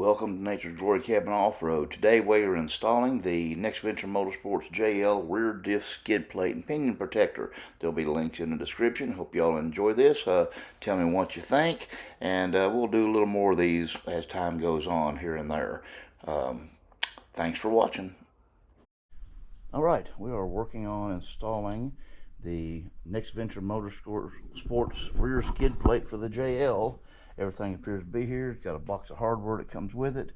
Welcome to Nature's Glory Cabin Off-Road. Today we are installing the Next Venture Motorsports JL rear diff skid plate and pinion protector. There'll be links in the description. Hope y'all enjoy this. Tell me what you think, and we'll do a little more of these as time goes on here and there. Thanks for watching. Alright, we are working on installing the Next Venture Motorsports rear skid plate for the JL. Everything appears to be here. It's got a box of hardware that comes with it.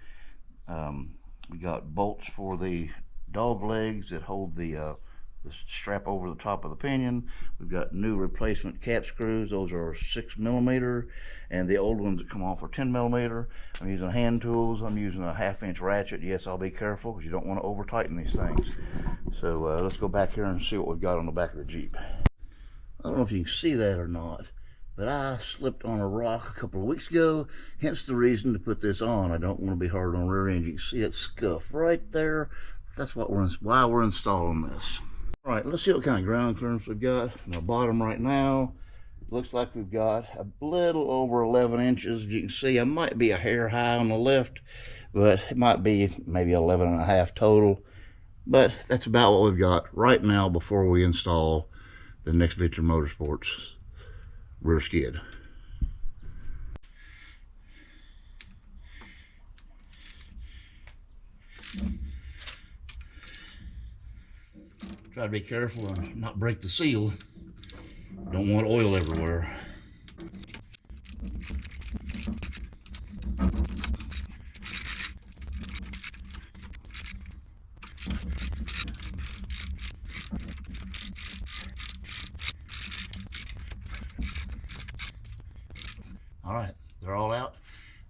We got bolts for the dog legs that hold the strap over the top of the pinion. We've got new replacement cap screws. Those are 6mm, and the old ones that come off are 10mm. I'm using hand tools. I'm using a 1/2-inch ratchet. Yes, I'll be careful because you don't want to over tighten these things. So let's go back here and see what we've got on the back of the Jeep. I don't know if you can see that or not, but I slipped on a rock a couple of weeks ago, hence the reason to put this on. I don't want to be hard on the rear end. You can see it scuff right there. That's why we're installing this. All right, let's see what kind of ground clearance we've got on the bottom right now. Looks like we've got a little over 11 inches. As you can see, I might be a hair high on the left, but it might be maybe 11.5 total. But that's about what we've got right now before we install the Next Venture Motorsports rear skid. Try to be careful and not break the seal. Don't want oil everywhere. All right, they're all out.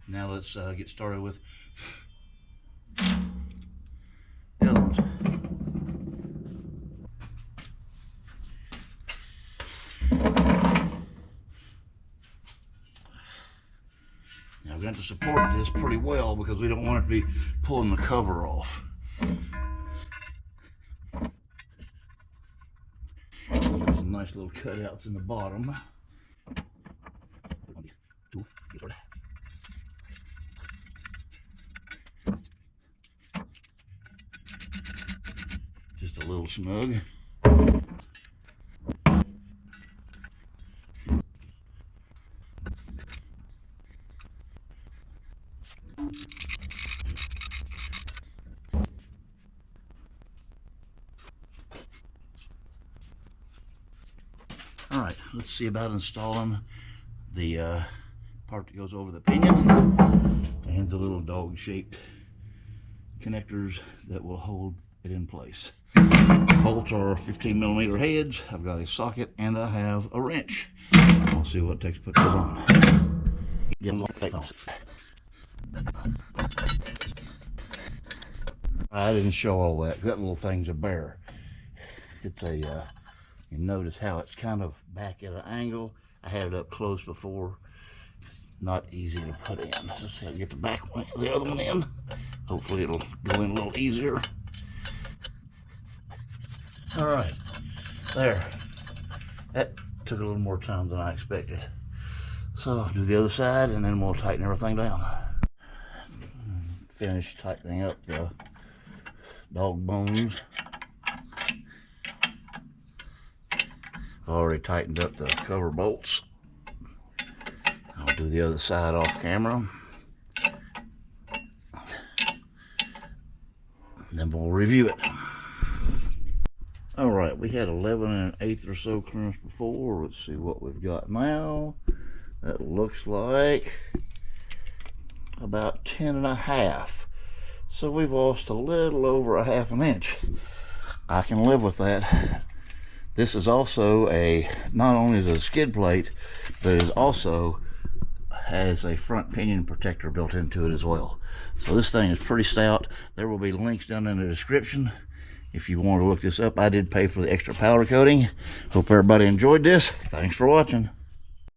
Now let's get started with the other ones. Now we're going to support this pretty well because we don't want it to be pulling the cover off. There's some nice little cutouts in the bottom. Just a little snug. All right, let's see about installing the part that goes over the pinion and the little dog-shaped connectors that will hold it in place. Bolts are 15mm heads. I've got a socket and I have a wrench. I'll see what it takes to put those on. I didn't show all that. That little thing's a bear. It's a you notice how it's kind of back at an angle. I had it up close before. Not easy to put in. Let's see if I can get the back one, the other one in. Hopefully it'll go in a little easier. All right, there. That took a little more time than I expected. So I'll do the other side and then we'll tighten everything down. Finish tightening up the dog bones. I've already tightened up the cover bolts. I'll do the other side off camera. Then we'll review it. All right, we had 11 1/8 or so clearance before. Let's see what we've got now. That looks like about 10.5. So we've lost a little over 1/2 inch. I can live with that. This is also not only is it a skid plate, but it also has a front pinion protector built into it as well. So this thing is pretty stout. There will be links down in the description if you want to look this up. I did pay for the extra powder coating. Hope everybody enjoyed this. Thanks for watching.